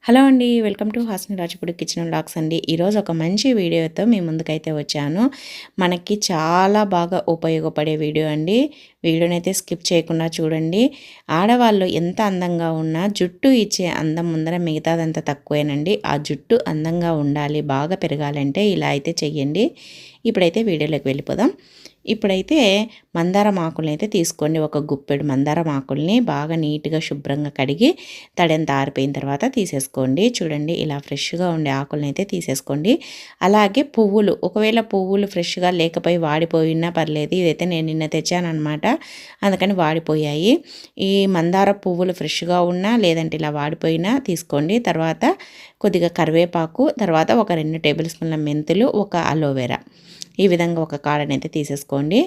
Hello అండి. Welcome to Hasni Rajapudi kitchen vlogs అండి. ఈరోజు ఒక మంచి వీడియోతో మీ ముందుకైతే వచ్చాను. మనకి చాలా బాగా ఉపయోగపడే వీడియో అండి. వీడియోనైతే స్కిప్ చేయకుండా చూడండి. ఆడవాళ్ళు ఎంత అందంగా ఉన్నా జుట్టు ఇచ్చే అందం ముందర మిగతాదంతా తక్కువేనండి. ఆ జుట్టు అందంగా ఉండాలి, బాగా పెరగాలంటే ఇలా అయితే చెయ్యండి. ఇప్పుడైతే వీడియోలోకి వెళ్ళిపోదాం. ఇప్పుడైతే మందారం ఆకుల్ని అయితే తీసుకోండి. ఒక గుప్పెడు మందారం ఆకుల్ని బాగా నీట్గా శుభ్రంగా కడిగి తడంతా ఆరిపోయిన తర్వాత తీసేసుకోండి. చూడండి, ఇలా ఫ్రెష్గా ఉండే ఆకుల్ని అయితే తీసేసుకోండి. అలాగే పువ్వులు, ఒకవేళ పువ్వులు ఫ్రెష్గా లేకపోయి వాడిపోయినా పర్లేదు. ఇదైతే నేను నిన్న తెచ్చానమాట, అందుకని వాడిపోయాయి. ఈ మందార పువ్వులు ఫ్రెష్గా ఉన్నా లేదంటే ఇలా వాడిపోయినా తీసుకోండి. తర్వాత కొద్దిగా కరివేపాకు, తర్వాత ఒక 2 టేబుల్ స్పూన్ల మెంతులు, ఒక అలోవెరా, ఈ విధంగా ఒక కాడనైతే తీసేసుకోండి.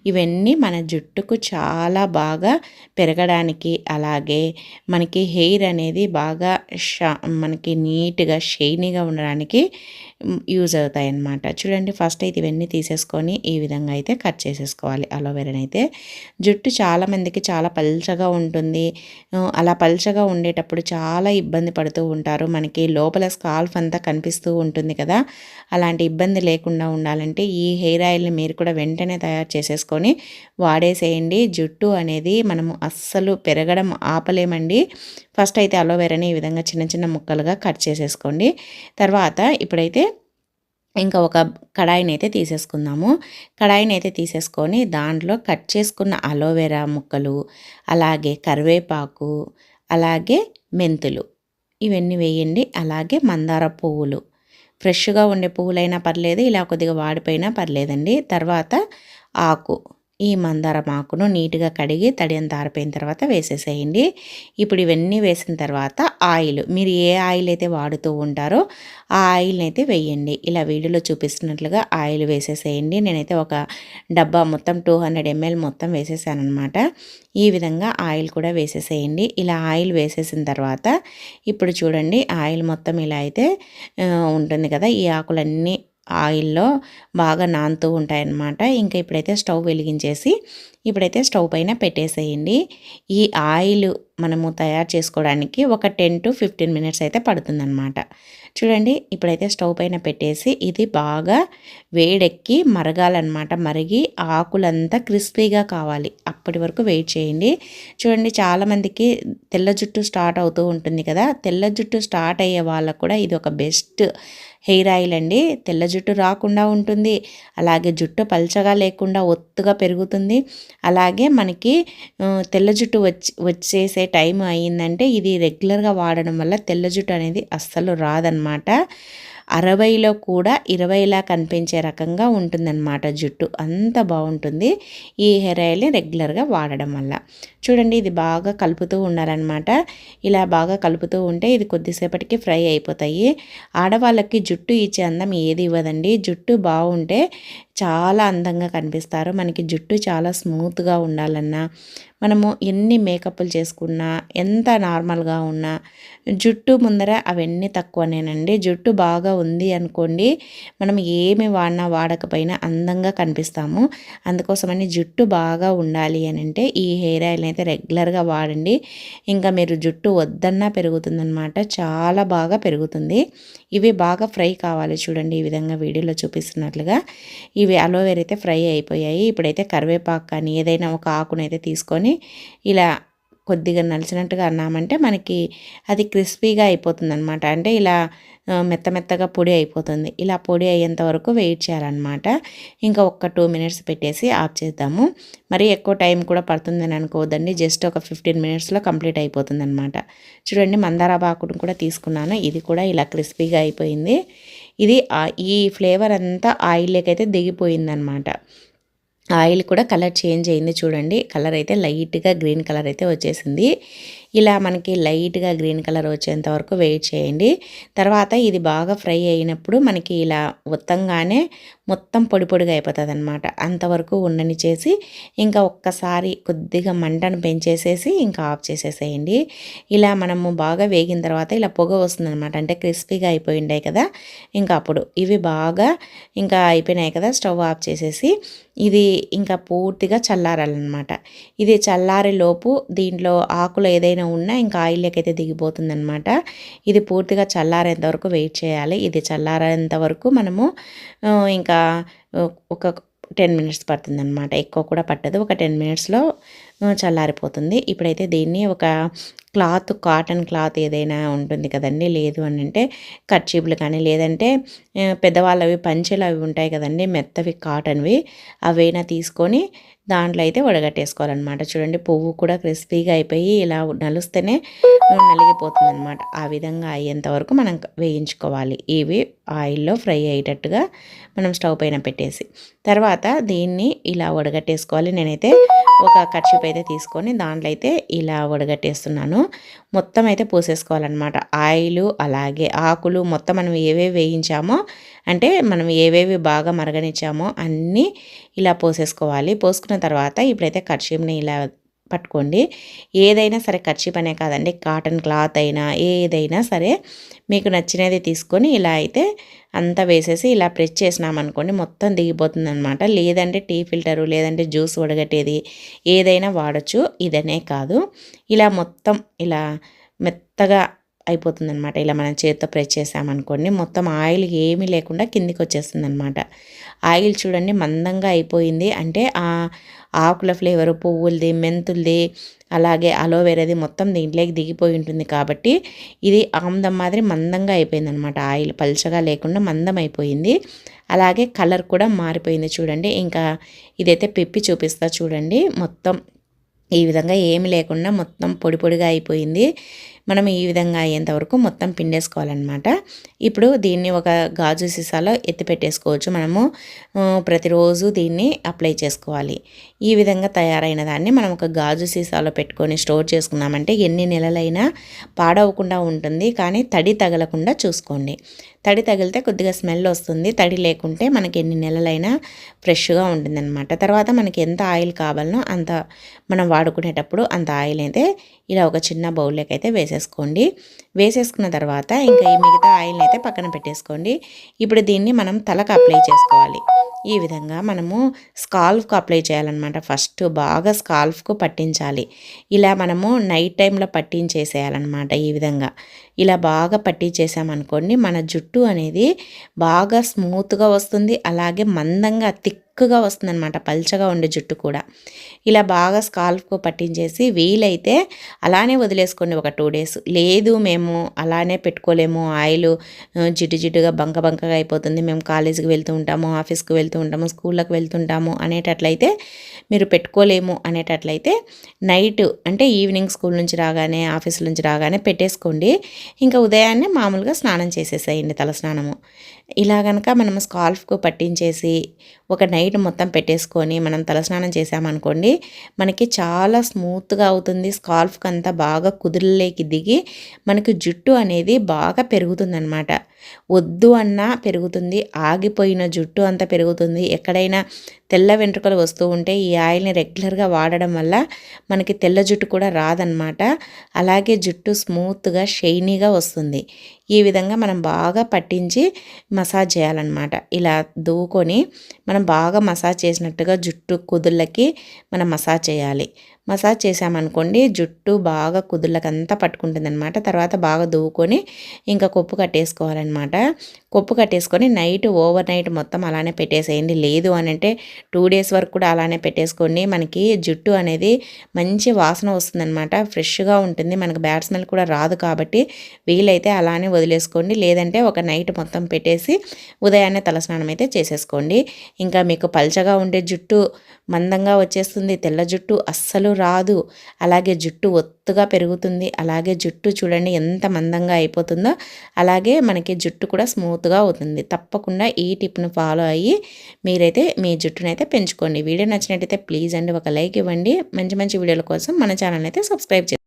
ఇవన్నీ మన జుట్టుకు చాలా బాగా పెరగడానికి, అలాగే మనకి హెయిర్ అనేది బాగా మనకి నీట్గా షైనీగా ఉండడానికి యూజ్ అవుతాయి అన్నమాట. చూడండి, ఫస్ట్ అయితే ఇవన్నీ తీసేసుకొని ఈ విధంగా అయితే కట్ చేసేసుకోవాలి. అలోవెరాని అయితే జుట్టు చాలామందికి చాలా పల్చగా ఉంటుంది. అలా పల్చగా ఉండేటప్పుడు చాలా ఇబ్బంది పడుతూ ఉంటారు. మనకి లోపల స్కాల్ఫ్ అంతా కనిపిస్తూ ఉంటుంది కదా. అలాంటి ఇబ్బంది లేకుండా ఉండాలంటే ఈ హెయిర్ ఆయిల్ని మీరు కూడా వెంటనే తయారు చేసేసుకొని వాడేసేయండి. జుట్టు అనేది మనము అస్సలు పెరగడం ఆపలేమండి. ఫస్ట్ అయితే అలోవెరాని ఈ విధంగా చిన్న చిన్న ముక్కలుగా కట్ చేసేసుకోండి. తర్వాత ఇప్పుడైతే ఇంకా ఒక కడాయిని అయితే తీసేసుకుందాము. కడాయిని అయితే తీసేసుకొని దాంట్లో కట్ చేసుకున్న అలోవెరా ముక్కలు, అలాగే కరివేపాకు, అలాగే మెంతులు, ఇవన్నీ వేయండి. అలాగే మందార పువ్వులు, ఫ్రెష్గా ఉండే పువ్వులైనా పర్లేదు, ఇలా కొద్దిగా వాడిపోయినా పర్లేదండి. తర్వాత ఆకు, ఈ మందారం ఆకును నీట్గా కడిగి తడి అంతా ఆరిపోయిన తర్వాత వేసేసేయండి. ఇప్పుడు ఇవన్నీ వేసిన తర్వాత ఆయిల్, మీరు ఏ ఆయిల్ అయితే వాడుతూ ఉంటారో ఆ ఆయిల్ని అయితే వేయండి. ఇలా వీడియోలో చూపిస్తున్నట్లుగా ఆయిల్ వేసేసేయండి. నేనైతే ఒక డబ్బా మొత్తం 200 ml మొత్తం వేసేసాను అనమాట. ఈ విధంగా ఆయిల్ కూడా వేసేసేయండి. ఇలా ఆయిల్ వేసేసిన తర్వాత ఇప్పుడు చూడండి, ఆయిల్ మొత్తం ఇలా అయితే ఉంటుంది కదా. ఈ ఆకులన్నీ ఆయిల్లో బాగా నానుతూ ఉంటాయన్నమాట. ఇంకా ఇప్పుడైతే స్టవ్ వెలిగించేసి ఇప్పుడైతే స్టవ్ పైన పెట్టేసేయండి. ఈ ఆయిల్ మనము తయారు చేసుకోవడానికి ఒక 10 to 15 minutes అయితే పడుతుందన్నమాట. చూడండి, ఇప్పుడైతే స్టవ్ పైన పెట్టేసి ఇది బాగా వేడెక్కి మరగాలన్నమాట. మరిగి ఆకులంతా క్రిస్పీగా కావాలి, అప్పటి వరకు వెయిట్ చేయండి. చూడండి, చాలామందికి తెల్ల జుట్టు స్టార్ట్ అవుతూ ఉంటుంది కదా. తెల్ల జుట్టు స్టార్ట్ అయ్యే వాళ్ళకు కూడా ఇది ఒక బెస్ట్ హెయిర్ ఆయిల్ అండి. తెల్ల జుట్టు రాకుండా ఉంటుంది, అలాగే జుట్టు పల్చగా లేకుండా ఒత్తుగా పెరుగుతుంది. అలాగే మనకి తెల్ల జుట్టు వచ్చేసే టైం అయ్యిందంటే ఇది రెగ్యులర్గా వాడడం వల్ల తెల్ల జుట్టు అనేది అస్సలు రాదనమాట. 60లో కూడా 20లా కనిపించే రకంగా ఉంటుందన్నమాట జుట్టు, అంత బాగుంటుంది ఈ హెయిర్ ఆయిల్ని రెగ్యులర్గా వాడడం వల్ల. చూడండి, ఇది బాగా కలుపుతూ ఉండాలన్నమాట. ఇలా బాగా కలుపుతూ ఉంటే ఇది కొద్దిసేపటికి ఫ్రై అయిపోతాయి. ఆడవాళ్ళకి జుట్టు ఇచ్చే అందం ఏది ఇవ్వదండి. జుట్టు బాగుంటే చాలా అందంగా కనిపిస్తారు. మనకి జుట్టు చాలా స్మూత్గా ఉండాలన్నా, మనము ఎన్ని మేకప్లు చేసుకున్నా, ఎంత నార్మల్గా ఉన్నా జుట్టు ముందర అవన్నీ తక్కువనేనండి. జుట్టు బాగా ఉంది అనుకోండి, మనం ఏమి వాడినా వాడకపోయినా అందంగా కనిపిస్తాము. అందుకోసమని జుట్టు బాగా ఉండాలి అని అంటే ఈ హెయిర్ ఆయిల్ని అయితే రెగ్యులర్గా వాడండి. ఇంకా మీరు జుట్టు వద్దన్నా పెరుగుతుందన్నమాట, చాలా బాగా పెరుగుతుంది. ఇవి బాగా ఫ్రై కావాలి. చూడండి, ఈ విధంగా వీడియోలో చూపిస్తున్నట్లుగా ఇవి అలోవెరా అయితే ఫ్రై అయిపోయాయి. ఇప్పుడైతే కరివేపాకు కానీ ఏదైనా ఒక ఆకునైతే తీసుకొని ఇలా కొద్దిగా నలిచినట్టుగా అన్నామంటే మనకి అది క్రిస్పీగా అయిపోతుంది అనమాట. అంటే ఇలా మెత్తగా పొడి అయిపోతుంది. ఇలా పొడి అయ్యేంత వరకు వెయిట్ చేయాలన్నమాట. ఇంకా ఒక 2 minutes పెట్టేసి ఆఫ్ చేద్దాము. మరి ఎక్కువ టైం కూడా పడుతుందని అనుకోవద్దండి, జస్ట్ ఒక 15 minutesలో కంప్లీట్ అయిపోతుంది అనమాట. చూడండి, మందార ఆకును కూడా తీసుకున్నాను, ఇది కూడా ఇలా క్రిస్పీగా అయిపోయింది. ఇది ఈ ఫ్లేవర్ అంతా ఆయిల్లోకి అయితే దిగిపోయిందనమాట. ఆయిల్ కూడా కలర్ చేంజ్ అయింది. చూడండి, కలర్ అయితే లైట్గా గ్రీన్ కలర్ అయితే వచ్చేసింది. ఇలా మనకి లైట్గా గ్రీన్ కలర్ వచ్చేంత వరకు వెయిట్ చేయండి. తర్వాత ఇది బాగా ఫ్రై అయినప్పుడు మనకి ఇలా ఒత్తంగానే మొత్తం పొడి పొడిగా అయిపోతుందన్నమాట. అంతవరకు ఉండనిచ్చేసి ఇంకా ఒక్కసారి కొద్దిగా మంటను పెంచేసేసి ఇంకా ఆఫ్ చేసేసేయండి. ఇలా మనము బాగా వేగిన తర్వాత ఇలా పొగ వస్తుందన్నమాట. అంటే క్రిస్పీగా అయిపోయి ఉంటాయి కదా, ఇంకా అప్పుడు ఇవి బాగా ఇంకా అయిపోయినాయి కదా, స్టవ్ ఆఫ్ చేసేసి ఇది ఇంకా పూర్తిగా చల్లారాలన్నమాట. ఇది చల్లారేలోపు దీంట్లో ఆకులు ఏదైనా ఉన్నా ఇంకా ఆయిల్లోకి అయితే దిగిపోతుందన్నమాట. ఇది పూర్తిగా చల్లారేంత వరకు వెయిట్ చేయాలి. ఇది చల్లారేంత వరకు మనము ఇంకా ఒక 10 మినిట్స్ పడుతుందన్నమాట. ఎక్కువ కూడా పట్టదు. ఒక 10 మినిట్స్లో చల్లారిపోతుంది. ఇప్పుడైతే దీన్ని ఒక క్లాత్, కాటన్ క్లాత్ ఏదైనా ఉంటుంది కదండి, లేదు అని అంటే కర్చీపులు కానీ, లేదంటే పెద్దవాళ్ళవి పంచెలు అవి ఉంటాయి కదండి, మెత్తవి కాటన్వి, అవైనా తీసుకొని దాంట్లో అయితే వడగట్టేసుకోవాలన్నమాట. చూడండి పువ్వు కూడా క్రిస్పీగా అయిపోయి ఇలా నలుస్తేనే నలిగిపోతుందన్నమాట. ఆ విధంగా అయ్యేంత వరకు మనం వేయించుకోవాలి. ఇవి ఆయిల్లో ఫ్రై అయ్యేటట్టుగా మనం స్టవ్ పైన పెట్టేసి తర్వాత దీన్ని ఇలా వడగట్టేసుకోవాలి. నేనైతే ఒక కర్చీప్ అయితే తీసుకొని దాంట్లో అయితే ఇలా వడగట్టేస్తున్నాను. మొత్తం అయితే పోసేసుకోవాలన్నమాట. ఆయిలు అలాగే ఆకులు మొత్తం మనం ఏవేవి వేయించామో, అంటే మనం ఏవేవి బాగా మరగనిచ్చామో అన్నీ ఇలా పోసేసుకోవాలి. పోసుకున్న తర్వాత ఇప్పుడైతే కర్చీప్ని ఇలా పట్టుకోండి. ఏదైనా సరే కర్చీప్ అనే కాదండి, కాటన్ క్లాత్ అయినా ఏదైనా సరే మీకు నచ్చినది తీసుకొని ఇలా అయితే అంతా వేసేసి ఇలా ప్రెస్ చేసినామనుకోండి మొత్తం దిగిపోతుంది అనమాట. లేదంటే టీ ఫిల్టరు, లేదంటే జ్యూస్ వడగట్టేది ఏదైనా వాడచ్చు. ఇదనే కాదు, ఇలా మొత్తం ఇలా మెత్తగా అయిపోతుందనమాట. ఇలా మనం చేతితో ప్రెస్ చేసామనుకోండి మొత్తం ఆయిల్ ఏమీ లేకుండా కిందికి వచ్చేస్తుంది అనమాట. ఆయిల్ చూడండి మందంగా అయిపోయింది. అంటే ఆ ఆకుల ఫ్లేవరు, పువ్వులది, మెంతులది, అలాగే అలోవెరాది మొత్తం దీంట్లోకి దిగిపోయి ఉంటుంది కాబట్టి ఇది ఆమ్దం మాదిరి మందంగా అయిపోయింది అనమాట. ఆయిల్ పల్చగా లేకుండా మందం అయిపోయింది. అలాగే కలర్ కూడా మారిపోయింది చూడండి. ఇంకా ఇదైతే పిప్పి చూపిస్తా చూడండి. మొత్తం ఈ విధంగా ఏమి లేకుండా మొత్తం పొడి పొడిగా అయిపోయింది. మనం ఈ విధంగా అయ్యేంత వరకు మొత్తం పిండేసుకోవాలన్నమాట. ఇప్పుడు దీన్ని ఒక గాజు సీసాలో ఎత్తి పెట్టేసుకోవచ్చు. మనము ప్రతిరోజు దీన్ని అప్లై చేసుకోవాలి. ఈ విధంగా తయారైన దాన్ని మనం ఒక గాజు సీసాలో పెట్టుకొని స్టోర్ చేసుకున్నామంటే ఎన్ని నెలలైనా పాడవకుండా ఉంటుంది. కానీ తడి తగలకుండా చూసుకోండి. తడి తగిలితే కొద్దిగా స్మెల్ వస్తుంది. తడి లేకుంటే మనకి ఎన్ని నెలలైనా ఫ్రెష్గా ఉంటుందన్నమాట. తర్వాత మనకి ఎంత ఆయిల్ కావాలనో అంత మనం వాడుకునేటప్పుడు అంత ఆయిల్ అయితే ఇలా ఒక చిన్న బౌల్లోకి అయితే వేసేసుకోండి. వేసేసుకున్న తర్వాత ఇంకా ఈ మిగతా ఆయిల్ని అయితే పక్కన పెట్టేసుకోండి. ఇప్పుడు దీన్ని మనం తలకు అప్లై చేసుకోవాలి. ఈ విధంగా మనము స్కాల్ఫ్కు అప్లై చేయాలన్నమాట. ఫస్ట్ బాగా స్కాల్ఫ్కు పట్టించాలి. ఇలా మనము నైట్ టైంలో పట్టించేసేయాలన్నమాట. ఈ విధంగా ఇలా బాగా పట్టించేసామనుకోండి మన జుట్టు అనేది బాగా స్మూత్గా వస్తుంది. అలాగే మందంగా థిక్గా వస్తుందన్నమాట. పల్చగా ఉండే జుట్టు కూడా ఇలా బాగా స్కాల్ఫ్కు పట్టించేసి వీలైతే అలానే వదిలేసుకోండి ఒక 2 డేస్. లేదు మేము అలానే పెట్టుకోలేము, ఆయిల్ జిడ్డు జిడ్డుగా బంక బంకగా అయిపోతుంది, మేము కాలేజీకి వెళ్తూ ఉంటాము, ఆఫీస్కి వెళ్తూ ఉంటాము, స్కూళ్ళకి వెళ్తుంటాము అనేటట్లయితే, మీరు పెట్టుకోలేము అనేటట్లయితే నైట్ అంటే ఈవినింగ్ స్కూల్ నుంచి రాగానే, ఆఫీస్ నుంచి రాగానే పెట్టేసుకోండి. ఇంకా ఉదయాన్నే మామూలుగా స్నానం చేసేసేయండి, తల స్నానము. ఇలా కనుక మనం స్కాల్ఫ్కు పట్టించేసి ఒక నైట్ మొత్తం పెట్టేసుకొని మనం తలస్నానం చేసామనుకోండి మనకి చాలా స్మూత్గా అవుతుంది. స్కాల్ఫ్కి అంతా బాగా కుదురులోకి దిగి మనకి జుట్టు అనేది బాగా పెరుగుతుందన్నమాట. వద్దు అన్నా పెరుగుతుంది, ఆగిపోయిన జుట్టు అంతా పెరుగుతుంది. ఎక్కడైనా తెల్ల వెంట్రుకలు వస్తూ ఉంటే ఈ ఆయిల్ని రెగ్యులర్గా వాడడం వల్ల మనకి తెల్ల జుట్టు కూడా రాదనమాట. అలాగే జుట్టు స్మూత్గా షైనీగా వస్తుంది. ఈ విధంగా మనం బాగా పట్టించి మసాజ్ చేయాలన్నమాట. ఇలా దూకొని మనం బాగా మసాజ్ చేసినట్టుగా జుట్టు కుదుళ్ళకి మనం మసాజ్ చేయాలి. మసాజ్ చేసామనుకోండి జుట్టు బాగా కుదుళ్ళకంతా పట్టుకుంటుంది అనమాట. తర్వాత బాగా దూకొని ఇంకా కొప్పు కట్టేసుకోవాలన్నమాట. కొప్పు కట్టేసుకొని ఓవర్ నైట్ మొత్తం అలానే పెట్టేసేయండి. లేదు అని అంటే 2 డేస్ వరకు కూడా అలానే పెట్టేసుకోండి. మనకి జుట్టు అనేది మంచి వాసన వస్తుందన్నమాట, ఫ్రెష్గా ఉంటుంది, మనకు బ్యాడ్ స్మెల్ కూడా రాదు. కాబట్టి వీలైతే అలానే వదిలేసుకోండి. లేదంటే ఒక నైట్ మొత్తం పెట్టేసి ఉదయాన్నే తలస్నానం అయితే చేసేసుకోండి. ఇంకా మీకు పల్చగా ఉండే జుట్టు మందంగా వచ్చేస్తుంది, తెల్ల జుట్టు అస్సలు రాదు. అలాగే జుట్టు ఒత్తుగా పెరుగుతుంది. అలాగే జుట్టు చూడండి ఎంత మందంగా అయిపోతుందో, అలాగే మనకి జుట్టు కూడా స్మూత్గా అవుతుంది. తప్పకుండా ఈ టిప్ను ఫాలో అయ్యి మీరైతే మీ జుట్టునైతే పెంచుకోండి. వీడియో నచ్చినట్టయితే ప్లీజ్ అండి ఒక లైక్ ఇవ్వండి. మంచి మంచి వీడియోల కోసం మన ఛానల్ అయితే సబ్స్క్రైబ్ చేయండి.